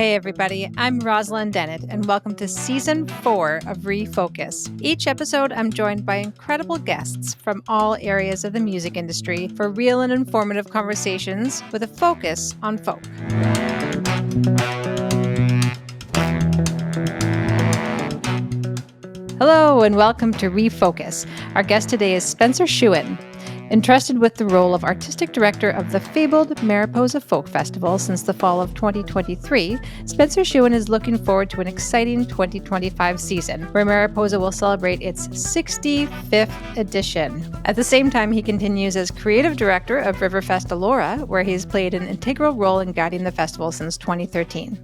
Hey everybody, I'm Rosalind Dennett, and welcome to Season 4 of REFOKUS. Each episode, I'm joined by incredible guests from all areas of the music industry for real and informative conversations with a focus on folk. Hello and welcome to REFOKUS. Our guest today is Spencer Shewen. Entrusted with the role of Artistic Director of the fabled Mariposa Folk Festival since the fall of 2023, Spencer Shewen is looking forward to an exciting 2025 season, where Mariposa will celebrate its 65th edition. At the same time, he continues as Creative Director of Riverfest Elora, where he's played an integral role in guiding the festival since 2013.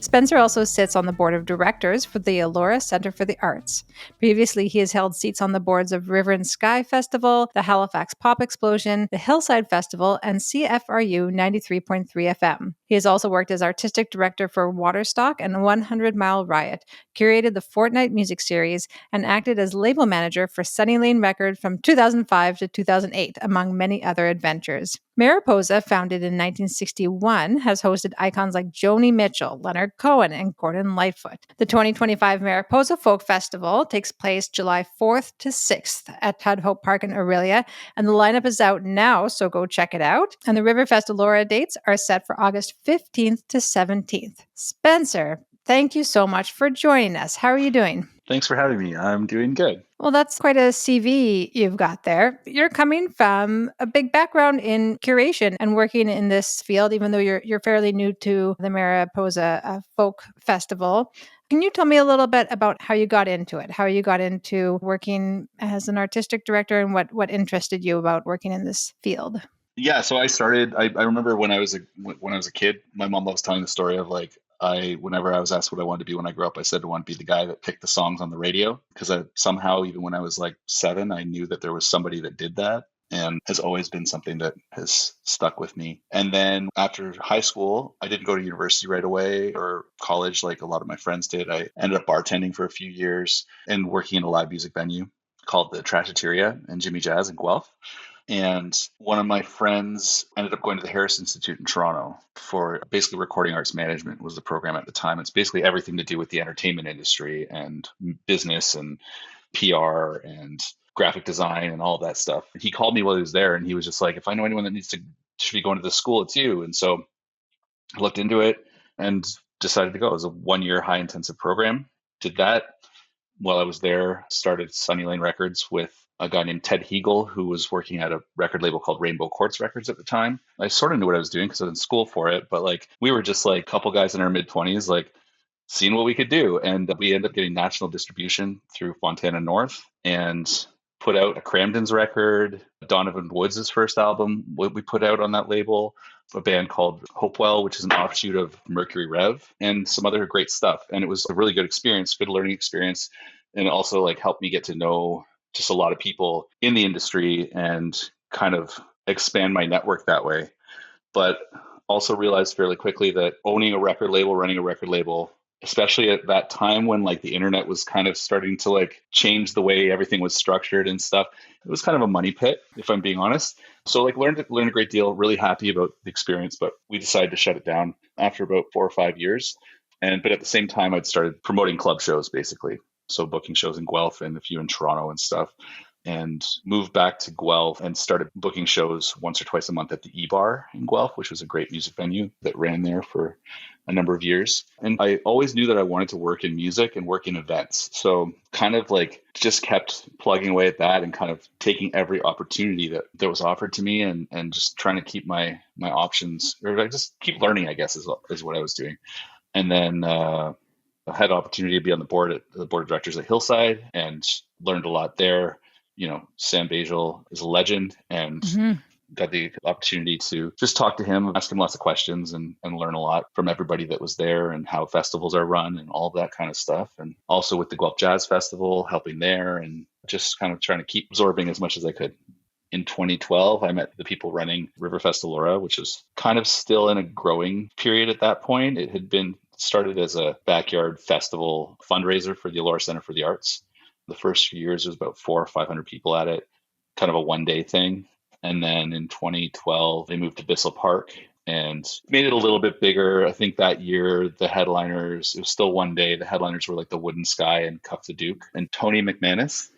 Spencer also sits on the board of directors for the Elora Centre for the Arts. Previously, he has held seats on the boards of River and Sky Festival, the Halifax Pop Explosion, the Hillside Festival, and CFRU 93.3 FM. He has also worked as artistic director for Waterstock and 100 Riot, curated the Fortnight Music Series, and acted as label manager for SunnyLane Records from 2005 to 2008, among many other adventures. Mariposa, founded in 1961, has hosted icons like Joni Mitchell, Leonard Cohen, and Gordon Lightfoot. The 2025 Mariposa Folk Festival takes place July 4th to 6th at Tudhope Park in Orillia, and the lineup is out now, so go check it out. And the Riverfest Elora dates are set for August 15th to 17th. Spencer, thank you so much for joining us. How are you doing? Thanks for having me. I'm doing good. Well, that's quite a CV you've got there. You're coming from a big background in curation and working in this field, even though you're fairly new to the Mariposa Folk Festival. Can you tell me a little bit about how you got into it, how you got into working as an artistic director, and what interested you about working in this field? Yeah, so I started. I remember when I was a kid, my mom loves telling the story of whenever I was asked what I wanted to be when I grew up, I said I wanted to be the guy that picked the songs on the radio, because somehow, even when I was like 7, I knew that there was somebody that did that, and has always been something that has stuck with me. And then after high school, I didn't go to university right away or college like a lot of my friends did. I ended up bartending for a few years and working in a live music venue called the Trashateria and Jimmy Jazz in Guelph. And one of my friends ended up going to the Harris Institute in Toronto for basically recording arts management was the program at the time. It's basically everything to do with the entertainment industry and business and PR and graphic design and all that stuff. He called me while he was there, and he was just like, if I know anyone that should be going to this school, it's you. And so I looked into it and decided to go. It was a 1-year high intensive program. Did that while I was there, started SunnyLane Records with a guy named Ted Hegel, who was working at a record label called Rainbow Quartz Records at the time. I sort of knew what I was doing because I was in school for it, but we were just like a couple guys in our mid-20s, seeing what we could do. And we ended up getting national distribution through Fontana North and put out a Cramden's record, Donovan Woods' first album, what we put out on that label, a band called Hopewell, which is an offshoot of Mercury Rev, and some other great stuff. And it was a really good experience, good learning experience. And it also helped me get to know just a lot of people in the industry and kind of expand my network that way. But also realized fairly quickly that owning a record label, running a record label, especially at that time when the internet was kind of starting to change the way everything was structured and stuff, it was kind of a money pit, if I'm being honest. So learned a great deal, really happy about the experience, but we decided to shut it down after about 4 or 5 years. But at the same time, I'd started promoting club shows, basically. So booking shows in Guelph and a few in Toronto and stuff, and moved back to Guelph and started booking shows once or twice a month at the E-Bar in Guelph, which was a great music venue that ran there for a number of years. And I always knew that I wanted to work in music and work in events. So kind of just kept plugging away at that and kind of taking every opportunity that was offered to me and just trying to keep my options, or just keep learning, I guess, is what I was doing. And then I had an opportunity to be on the board of directors at Hillside and learned a lot there. Sam Bajel is a legend, and got the opportunity to just talk to him, ask him lots of questions, and learn a lot from everybody that was there and how festivals are run and all that kind of stuff. And also with the Guelph Jazz Festival, helping there and just kind of trying to keep absorbing as much as I could. In 2012, I met the people running Riverfest Elora, which was kind of still in a growing period at that point. It had been started as a backyard festival fundraiser for the Elora Centre for the Arts. The first few years, there was about 400 or 500 people at it, kind of a one-day thing. And then in 2012, they moved to Bissell Park and made it a little bit bigger. I think that year the headliners, it was still one day. The headliners were like the Wooden Sky and Cuff the Duke and Tony McManus.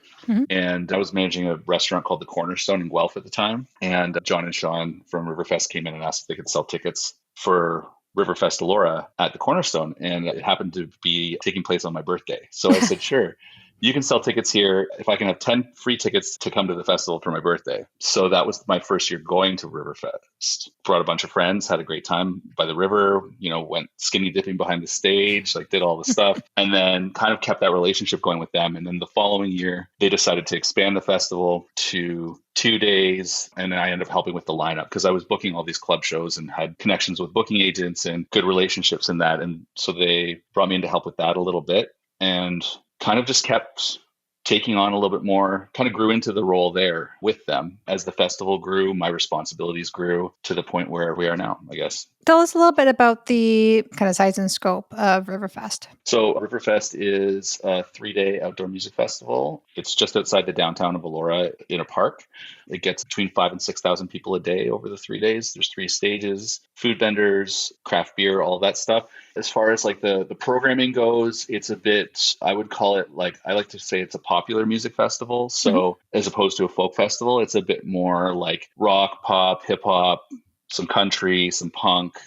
And I was managing a restaurant called the Cornerstone in Guelph at the time. And John and Sean from Riverfest came in and asked if they could sell tickets for Riverfest Elora at the Cornerstone. And it happened to be taking place on my birthday. So I said, sure. You can sell tickets here if I can have 10 free tickets to come to the festival for my birthday. So that was my first year going to Riverfest. Brought a bunch of friends, had a great time by the river, went skinny dipping behind the stage, did all the stuff, and then kind of kept that relationship going with them. And then the following year, they decided to expand the festival to 2 days. And then I ended up helping with the lineup because I was booking all these club shows and had connections with booking agents and good relationships in that. And so they brought me in to help with that a little bit. And kind of just kept taking on a little bit more, kind of grew into the role there with them. As the festival grew, my responsibilities grew to the point where we are now, I guess. Tell us a little bit about the kind of size and scope of Riverfest. So Riverfest is a 3-day outdoor music festival. It's just outside the downtown of Elora in a park. It gets between 5,000 and 6,000 people a day over the 3 days. There's 3 stages, food vendors, craft beer, all that stuff. As far as the programming goes, it's a bit, I would call it I like to say it's a popular music festival. So as opposed to a folk festival, it's a bit more like rock, pop, hip hop, some country, some punk.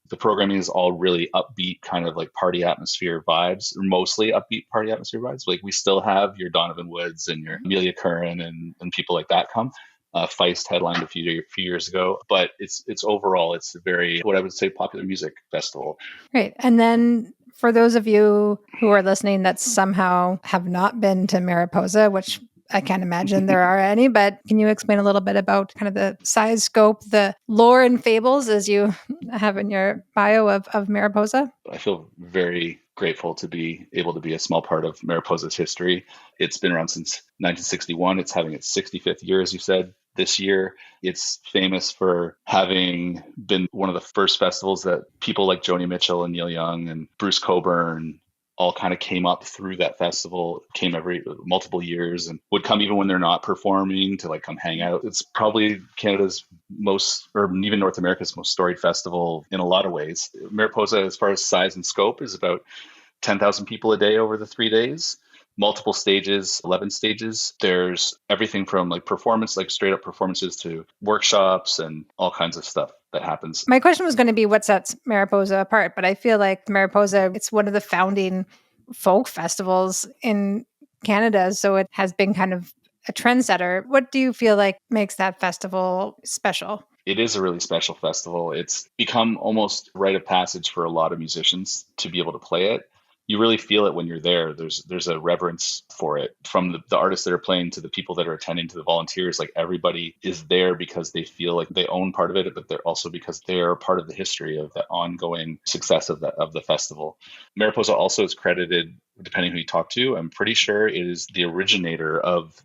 The programming is all really upbeat, kind of party atmosphere vibes, or mostly upbeat party atmosphere vibes. We still have your Donovan Woods and your Amelia Curran and people like that come. Feist headlined a few years ago, but it's overall, it's a very, what I would say, popular music festival. Right. And then for those of you who are listening that somehow have not been to Mariposa, which I can't imagine there are any, but can you explain a little bit about kind of the size, scope, the lore and fables as you have in your bio of Mariposa? I feel very grateful to be able to be a small part of Mariposa's history. It's been around since 1961. It's having its 65th year, as you said, this year. It's famous for having been one of the first festivals that people like Joni Mitchell and Neil Young and Bruce Cockburn all kind of came up through that festival, came every multiple years and would come even when they're not performing to come hang out. It's probably Canada's most, or even North America's most storied festival in a lot of ways. Mariposa, as far as size and scope, is about 10,000 people a day over the 3 days. Multiple stages, 11 stages. There's everything from performance, straight up performances, to workshops and all kinds of stuff that happens. My question was going to be what sets Mariposa apart, but I feel like Mariposa, it's one of the founding folk festivals in Canada, so it has been kind of a trendsetter. What do you feel like makes that festival special? It is a really special festival. It's become almost rite of passage for a lot of musicians to be able to play it. You really feel it when you're there. There's a reverence for it, from the artists that are playing to the people that are attending to the volunteers. Everybody is there because they feel like they own part of it, but they're also because they are part of the history of the ongoing success of the festival. Mariposa also is credited, depending who you talk to, I'm pretty sure it is the originator of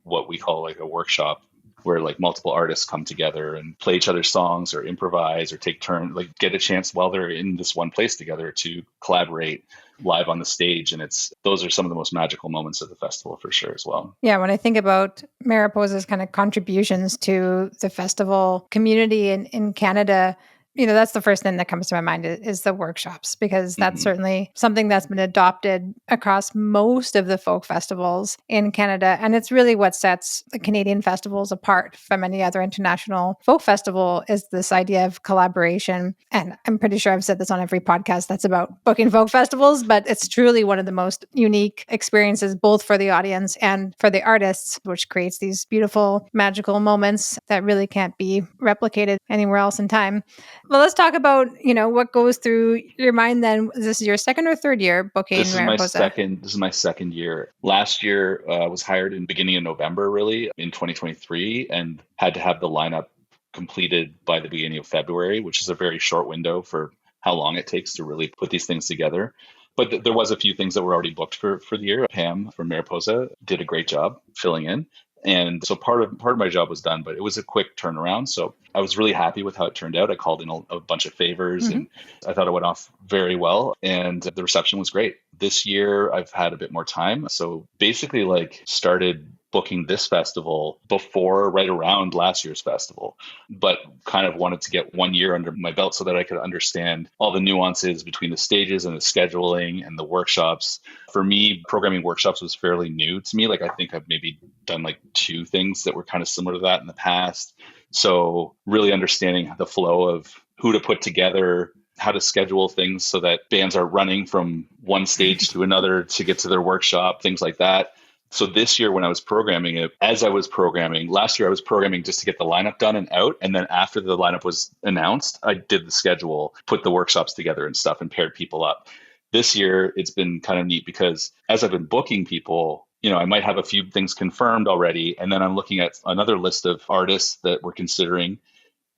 what we call a workshop, where multiple artists come together and play each other's songs or improvise or take turn, get a chance while they're in this one place together to collaborate live on the stage. And those are some of the most magical moments of the festival for sure as well. Yeah, when I think about Mariposa's kind of contributions to the festival community in Canada, that's the first thing that comes to my mind is the workshops, because that's certainly something that's been adopted across most of the folk festivals in Canada. And it's really what sets the Canadian festivals apart from any other international folk festival, is this idea of collaboration. And I'm pretty sure I've said this on every podcast that's about booking folk festivals, but it's truly one of the most unique experiences, both for the audience and for the artists, which creates these beautiful, magical moments that really can't be replicated anywhere else in time. Well, let's talk about, what goes through your mind then. This is your second or third year booking Mariposa? This is my second year. Last year, I was hired in the beginning of November, really, in 2023, and had to have the lineup completed by the beginning of February, which is a very short window for how long it takes to really put these things together. But there was a few things that were already booked for the year. Pam from Mariposa did a great job filling in. And so part of my job was done, but it was a quick turnaround. So I was really happy with how it turned out. I called in a bunch of favors and I thought it went off very well. And the reception was great. This year, I've had a bit more time. So basically, like, started booking this festival before, right around last year's festival, but kind of wanted to get 1 year under my belt so that I could understand all the nuances between the stages and the scheduling and the workshops. For me, programming workshops was fairly new to me. Like, I think I've maybe done like 2 things that were kind of similar to that in the past. So really understanding the flow of who to put together, how to schedule things so that bands are running from one stage to another to get to their workshop, things like that. So this year when I was programming it, as I was programming, last year I was programming just to get the lineup done and out. And then after the lineup was announced, I did the schedule, put the workshops together and stuff and paired people up. This year, it's been kind of neat because as I've been booking people, I might have a few things confirmed already. And then I'm looking at another list of artists that we're considering.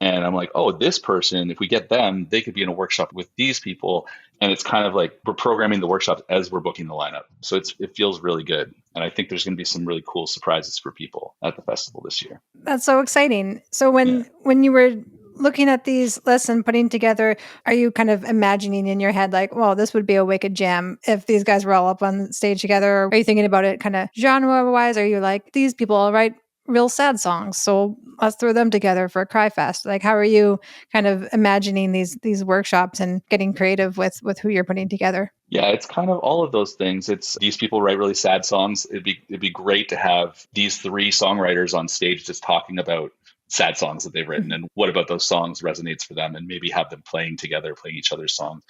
And I'm like, oh, this person, if we get them, they could be in a workshop with these people. And it's kind of like we're programming the workshops as we're booking the lineup. So it feels really good. And I think there's going to be some really cool surprises for people at the festival this year. That's so exciting. So when you were looking at these lists and putting together, are you kind of imagining in your head like, well, this would be a wicked jam if these guys were all up on stage together? Or are you thinking about it kind of genre-wise? Are you like, these people all write real sad songs, so let's throw them together for a cry fest? Like, how are you kind of imagining these workshops and getting creative with who you're putting together? Yeah, it's kind of all of those things. It's these people write really sad songs. It'd be great to have these 3 songwriters on stage just talking about sad songs that they've written and what about those songs resonates for them, and maybe have them playing together, playing each other's songs.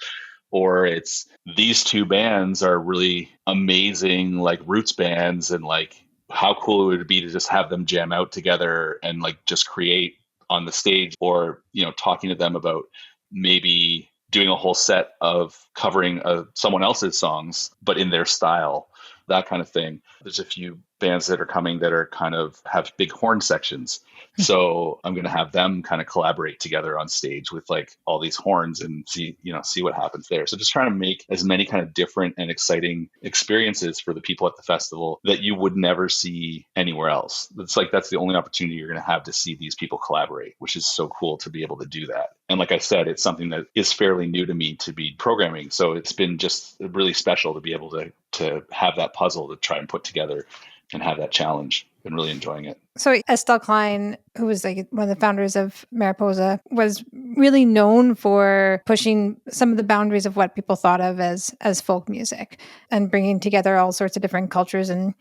Or it's these 2 bands are really amazing, like roots bands, and like how cool it would be to just have them jam out together and like just create on the stage, or talking to them about maybe doing a whole set of covering someone else's songs but in their style, that kind of thing. There's a few bands that are coming that are kind of have big horn sections, so I'm going to have them kind of collaborate together on stage with like all these horns and see what happens there. So just trying to make as many kind of different and exciting experiences for the people at the festival that you would never see anywhere else. It's like that's the only opportunity you're going to have to see these people collaborate, which is so cool to be able to do that. And like I said, it's something that is fairly new to me to be programming. So it's been just really special to be able to have that puzzle to try and put together and have that challenge. Been really enjoying it. So Estelle Klein, who was like one of the founders of Mariposa, was really known for pushing some of the boundaries of what people thought of as folk music and bringing together all sorts of different cultures and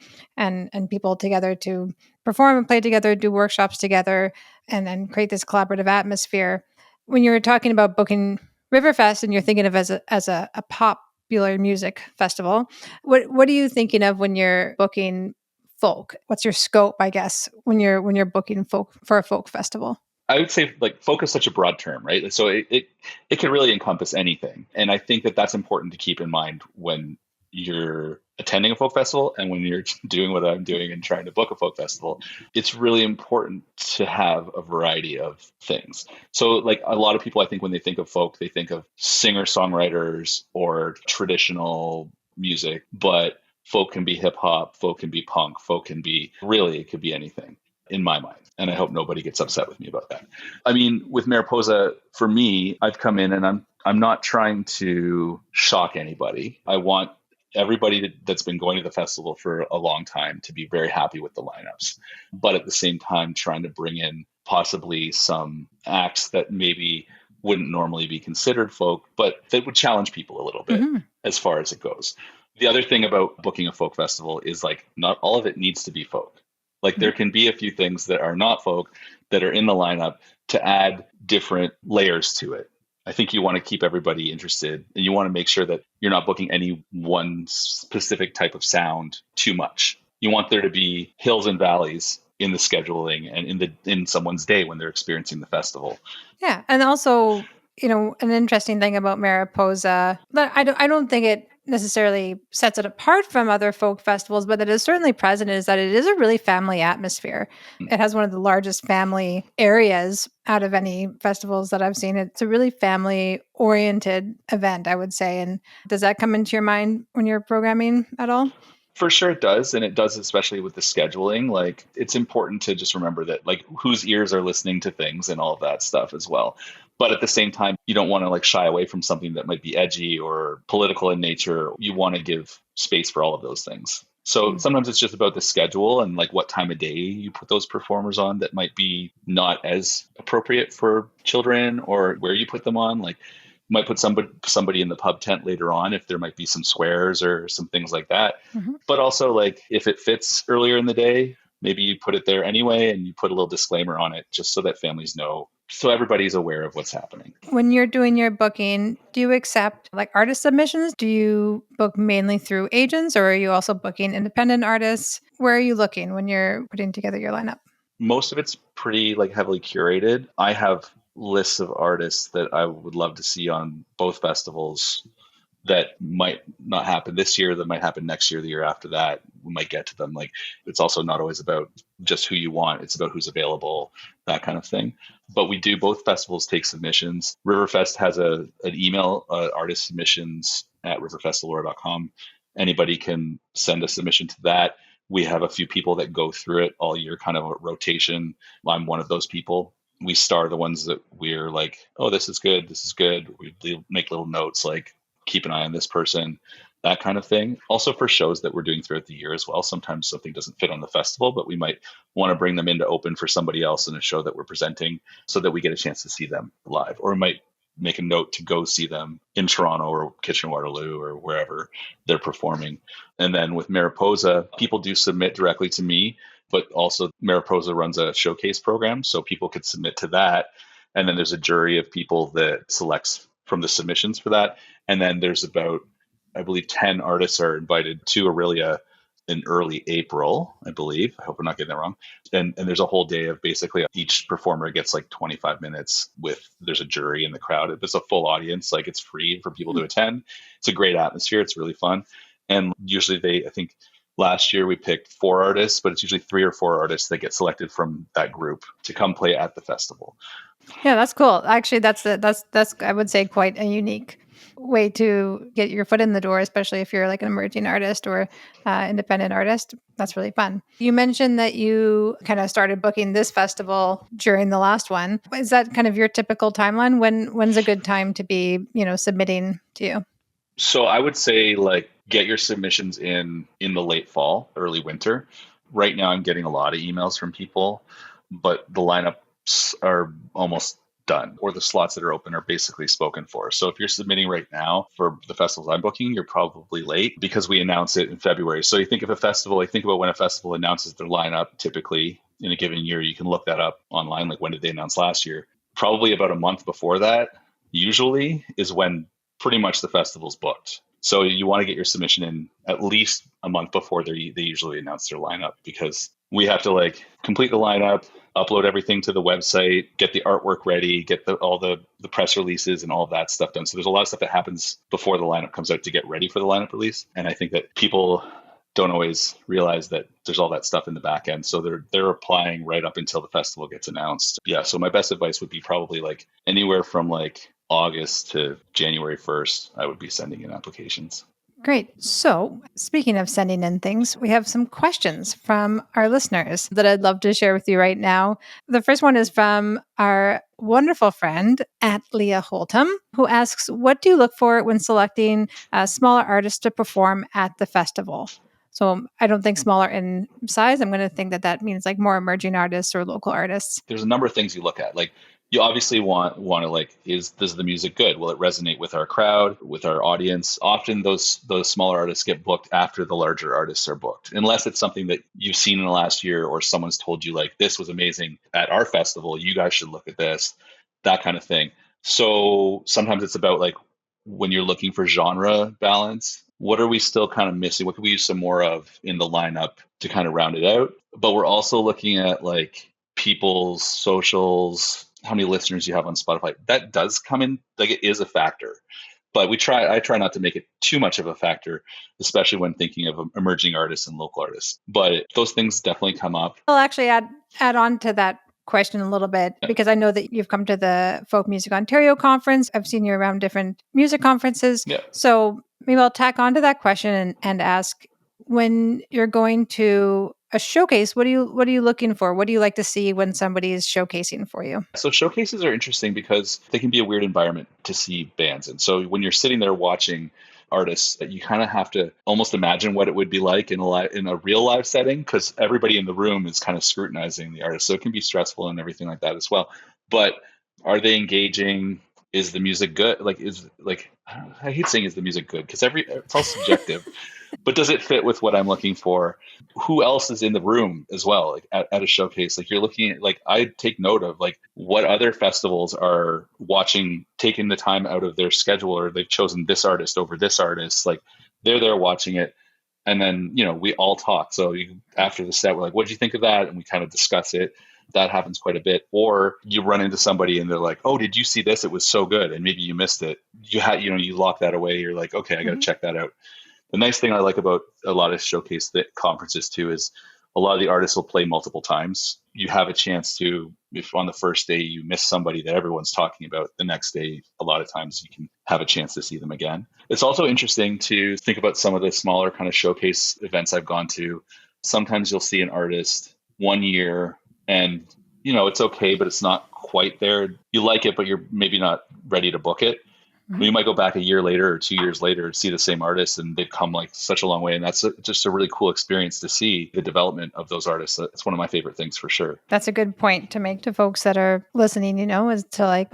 people together to perform and play together, do workshops together, and then create this collaborative atmosphere. When you're talking about booking Riverfest and you're thinking of as a popular music festival, what are you thinking of when you're booking folk? What's your scope, I guess, when you're booking folk for a folk festival? I would say like folk is such a broad term, right? So it can really encompass anything. And I think that that's important to keep in mind when you're attending a folk festival and when you're doing what I'm doing and trying to book a folk festival. It's really important to have a variety of things. So like a lot of people, I think when they think of folk, they think of singer-songwriters or traditional music, but folk can be hip hop, folk can be punk, folk can be it could be anything in my mind. And I hope nobody gets upset with me about that. I mean, with Mariposa, for me, I've come in and I'm not trying to shock anybody. I want everybody that's been going to the festival for a long time to be very happy with the lineups, but at the same time, trying to bring in possibly some acts that maybe wouldn't normally be considered folk, but that would challenge people a little bit as far as it goes. The other thing about booking a folk festival is like not all of it needs to be folk. Like there can be a few things that are not folk that are in the lineup to add different layers to it. I think you want to keep everybody interested and you want to make sure that you're not booking any one specific type of sound too much. You want there to be hills and valleys in the scheduling and in someone's day when they're experiencing the festival. Yeah. And also, an interesting thing about Mariposa, but I don't think it necessarily sets it apart from other folk festivals, but it is certainly present, is that it is a really family atmosphere. It has one of the largest family areas out of any festivals that I've seen. It's a really family oriented event, I would say. And does that come into your mind when you're programming at all? For sure it does, and it does especially with the scheduling. Like it's important to just remember that like whose ears are listening to things and all of that stuff as well. But at the same time, you don't want to like shy away from something that might be edgy or political in nature. You want to give space for all of those things. So sometimes it's just about the schedule and like what time of day you put those performers on that might be not as appropriate for children, or where you put them on. Like might put somebody in the pub tent later on if there might be some swears or some things like that. But also like if it fits earlier in the day, maybe you put it there anyway and you put a little disclaimer on it just so that families know, so everybody's aware of what's happening. When you're doing your booking, do you accept like artist submissions? Do you book mainly through agents, or are you also booking independent artists? Where are you looking when you're putting together your lineup? Most of it's pretty like heavily curated. I have lists of artists that I would love to see on both festivals that might not happen this year, that might happen next year, the year after that. We might get to them. Like it's also not always about just who you want, it's about who's available, that kind of thing. But we do, both festivals take submissions. Riverfest has an email, artist submissions at riverfestelora.com. Anybody can send a submission to that. We have a few people that go through it all year, kind of a rotation. I'm one of those people. We star the ones that we're like, oh, this is good, this is good. We make little notes like, keep an eye on this person, that kind of thing. Also for shows that we're doing throughout the year as well. Sometimes something doesn't fit on the festival, but we might want to bring them in to open for somebody else in a show that we're presenting so that we get a chance to see them live. Or we might make a note to go see them in Toronto or Kitchener-Waterloo or wherever they're performing. And then with Mariposa, people do submit directly to me, but also Mariposa runs a showcase program, so people could submit to that. And then there's a jury of people that selects from the submissions for that. And then there's about, I believe, 10 artists are invited to Orillia in early April, I believe. I hope I'm not getting that wrong. And there's a whole day of basically each performer gets like 25 minutes there's a jury in the crowd. It's a full audience, like it's free for people to attend. It's a great atmosphere. It's really fun. And usually I think last year we picked 4 artists, but it's usually 3 or 4 artists that get selected from that group to come play at the festival. Yeah, that's cool. Actually, that's I would say quite a unique way to get your foot in the door, especially if you're like an emerging artist or independent artist. That's really fun. You mentioned that you kind of started booking this festival during the last one. Is that kind of your typical timeline? When's a good time to be, submitting to you? So I would say like get your submissions in the late fall, early winter. Right now I'm getting a lot of emails from people, but the lineups are almost done, or the slots that are open are basically spoken for. So if you're submitting right now for the festivals I'm booking, you're probably late because we announce it in February. So you think of a festival, I think about when a festival announces their lineup typically in a given year. You can look that up online, like when did they announce last year? Probably about a month before that, usually, is when pretty much the festival's booked. So you want to get your submission in at least a month before they usually announce their lineup, because we have to like complete the lineup, upload everything to the website, get the artwork ready, get all the press releases and all of that stuff done. So there's a lot of stuff that happens before the lineup comes out to get ready for the lineup release. And I think that people don't always realize that there's all that stuff in the back end. So they're applying right up until the festival gets announced. Yeah. So my best advice would be probably like anywhere from like August to January 1st, I would be sending in applications. Great. So, speaking of sending in things, we have some questions from our listeners that I'd love to share with you right now. The first one is from our wonderful friend at Leah Holtham, who asks, what do you look for when selecting smaller artists to perform at the festival? So I don't think smaller in size. I'm going to think that means like more emerging artists or local artists. There's a number of things you look at. Like you obviously want to like, does the music good? Will it resonate with our crowd, with our audience? Often those smaller artists get booked after the larger artists are booked, unless it's something that you've seen in the last year or someone's told you like, this was amazing at our festival, you guys should look at this, that kind of thing. So sometimes it's about like when you're looking for genre balance, what are we still kind of missing? What could we use some more of in the lineup to kind of round it out? But we're also looking at like people's socials, how many listeners you have on Spotify. That does come in, like it is a factor. But I try not to make it too much of a factor, especially when thinking of emerging artists and local artists. But those things definitely come up. I'll actually add on to that question a little bit, because I know that you've come to the Folk Music Ontario conference. I've seen you around different music conferences. Yeah. So maybe I'll tack on to that question and ask, when you're going to a showcase, what are you looking for? What do you like to see when somebody is showcasing for you? So showcases are interesting because they can be a weird environment to see bands in. So when you're sitting there watching artists, you kind of have to almost imagine what it would be like in a real live setting, because everybody in the room is kind of scrutinizing the artist. So it can be stressful and everything like that as well. But are they engaging? Is the music good? I hate saying is the music good, because it's all subjective. But does it fit with what I'm looking for? Who else is in the room as well, like at a showcase? Like, you're looking at, like, I take note of like what other festivals are watching, taking the time out of their schedule, or they've chosen this artist over this artist. Like, they're there watching it. And then, we all talk. So after the set, we're like, what did you think of that? And we kind of discuss it. That happens quite a bit. Or you run into somebody and they're like, oh, did you see this? It was so good. And maybe you missed it. You lock that away. You're like, okay, I got to check that out. The nice thing I like about a lot of showcase conferences too is a lot of the artists will play multiple times. You have a chance to, if on the first day you miss somebody that everyone's talking about, the next day, a lot of times you can have a chance to see them again. It's also interesting to think about some of the smaller kind of showcase events I've gone to. Sometimes you'll see an artist one year and, it's okay, but it's not quite there. You like it, but you're maybe not ready to book it. You might go back a year later or 2 years later and see the same artist, and they've come like such a long way. And that's just a really cool experience to see the development of those artists. It's one of my favorite things for sure. That's a good point to make to folks that are listening, is to like,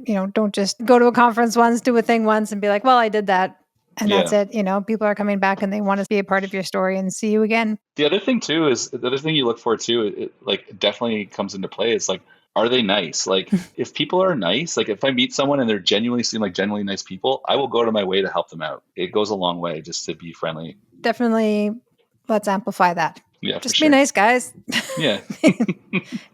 don't just go to a conference once, do a thing once and be like, well, I did that. And that's it. People are coming back and they want to be a part of your story and see you again. The other thing too is the other thing you look for too, it definitely comes into play. It's like, are they nice? Like, if people are nice, like if I meet someone and they're seem like genuinely nice people, I will go to my way to help them out. It goes a long way just to be friendly. Definitely. Let's amplify that. Yeah. Just be nice, guys. Yeah.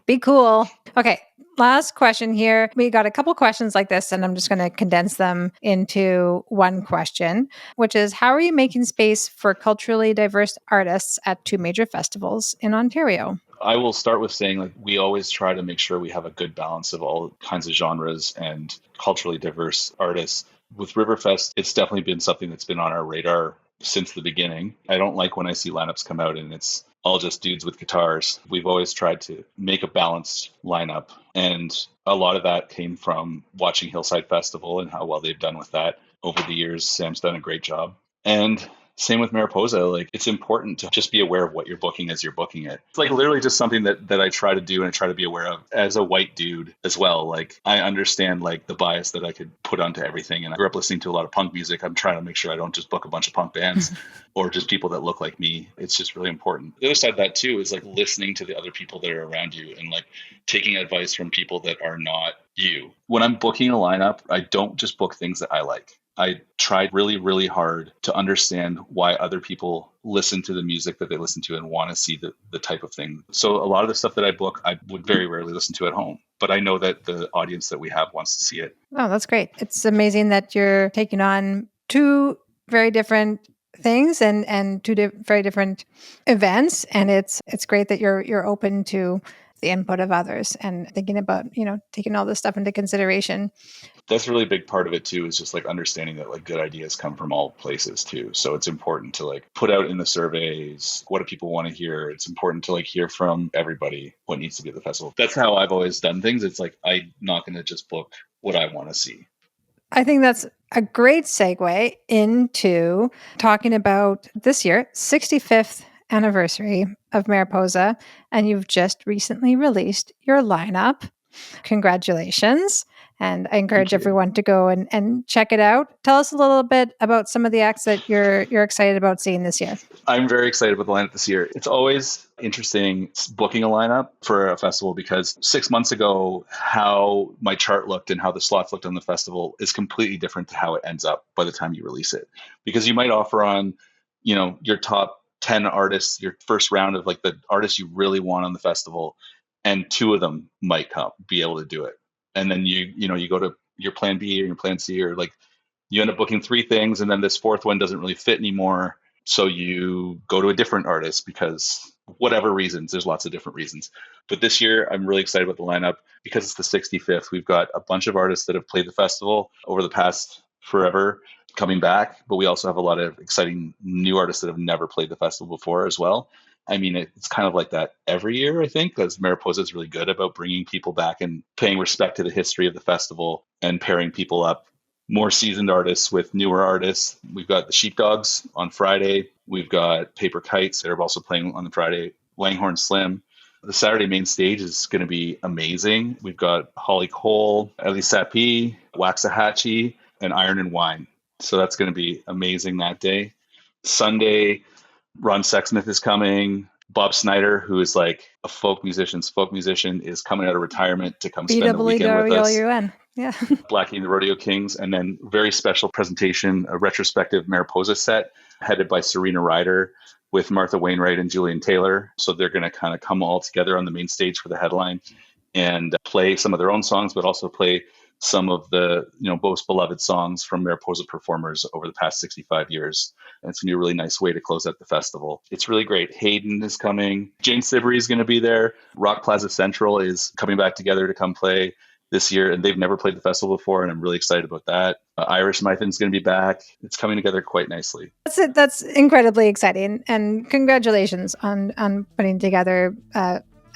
Be cool. Okay. Last question here. We got a couple questions like this, and I'm just going to condense them into one question, which is, how are you making space for culturally diverse artists at two major festivals in Ontario? I will start with saying, like, we always try to make sure we have a good balance of all kinds of genres and culturally diverse artists. With Riverfest, it's definitely been something that's been on our radar since the beginning. I don't like when I see lineups come out and it's all just dudes with guitars. We've always tried to make a balanced lineup. And a lot of that came from watching Hillside Festival and how well they've done with that over the years. Sam's done a great job. And same with Mariposa. Like, it's important to just be aware of what you're booking as you're booking it. It's like literally just something that I try to do and I try to be aware of as a white dude as well. Like, I understand like the bias that I could put onto everything. And I grew up listening to a lot of punk music. I'm trying to make sure I don't just book a bunch of punk bands or just people that look like me. It's just really important. The other side of that too is like listening to the other people that are around you and like taking advice from people that are not you. When I'm booking a lineup, I don't just book things that I like. I tried really, really hard to understand why other people listen to the music that they listen to and want to see the type of thing. So a lot of the stuff that I book, I would very rarely listen to at home. But I know that the audience that we have wants to see it. Oh, that's great. It's amazing that you're taking on two very different things and very different events. And it's great that you're open to the input of others and thinking about, taking all this stuff into consideration. That's a really big part of it too, is just like understanding that like good ideas come from all places too. So it's important to like put out in the surveys, what do people want to hear? It's important to like hear from everybody what needs to be at the festival. That's how I've always done things. It's like, I'm not going to just book what I want to see. I think that's a great segue into talking about this year, 65th anniversary of Mariposa, and you've just recently released your lineup. Congratulations. And I encourage everyone to go and check it out. Tell us a little bit about some of the acts that you're excited about seeing this year. I'm very excited about the lineup this year. It's always interesting booking a lineup for a festival because 6 months ago, how my chart looked and how the slots looked on the festival is completely different to how it ends up by the time you release it. Because you might offer on, your top 10 artists, your first round of like the artists you really want on the festival, and two of them might be able to do it. And then you go to your plan B or your plan C, or like you end up booking three things and then this fourth one doesn't really fit anymore. So you go to a different artist because whatever reasons, there's lots of different reasons. But this year, I'm really excited about the lineup because it's the 65th. We've got a bunch of artists that have played the festival over the past forever. coming back, but we also have a lot of exciting new artists that have never played the festival before as well. I mean, it's kind of like that every year, I think, because Mariposa is really good about bringing people back and paying respect to the history of the festival and pairing people up. More seasoned artists with newer artists. We've got the Sheepdogs on Friday. We've got Paper Kites that are also playing on the Friday. Langhorne Slim. The Saturday main stage is going to be amazing. We've got Holly Cole, Ellie Sapi, Waxahachie, and Iron and Wine. So that's going to be amazing that day. Sunday, Ron Sexsmith is coming. Bob Snyder, who is like a folk musician, is coming out of retirement to come spend the weekend with us. Yeah. Blackie and the Rodeo Kings. And then very special presentation, a retrospective Mariposa set headed by Serena Ryder with Martha Wainwright and Julian Taylor. So they're going to kind of come all together on the main stage for the headline and play some of their own songs, but also play some of the most beloved songs from Mariposa performers over the past 65 years. And it's going to be a really nice way to close out the festival. It's really great. Hayden is coming. Jane Siberry is going to be there. Rock Plaza Central is coming back together to come play this year, and they've never played the festival before, and I'm really excited about that. Irish Mython's going to be back. It's coming together quite nicely. That's incredibly exciting, and congratulations on putting together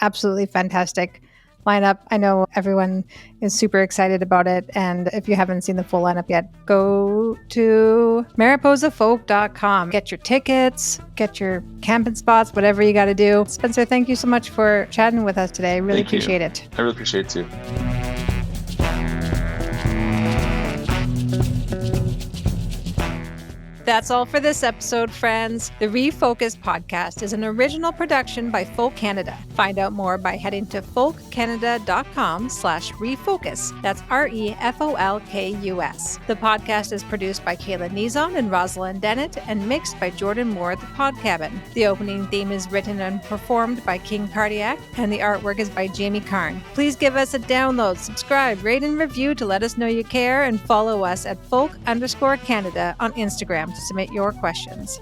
absolutely fantastic lineup. I know everyone is super excited about it, and if you haven't seen the full lineup yet, go to mariposafolk.com. Get your tickets, get your camping spots, whatever you got to do. Spencer, thank you so much for chatting with us today. I really appreciate it. I really appreciate it too. That's all for this episode, friends. The Refocus podcast is an original production by Folk Canada. Find out more by heading to folkcanada.com/refocus. That's REFOLKUS. The podcast is produced by Kayla Nizon and Rosalind Dennett and mixed by Jordan Moore at the Pod Cabin. The opening theme is written and performed by King Cardiac, and the artwork is by Jamie Karn. Please give us a download, subscribe, rate, and review to let us know you care, and follow us at folk_Canada on Instagram to submit your questions.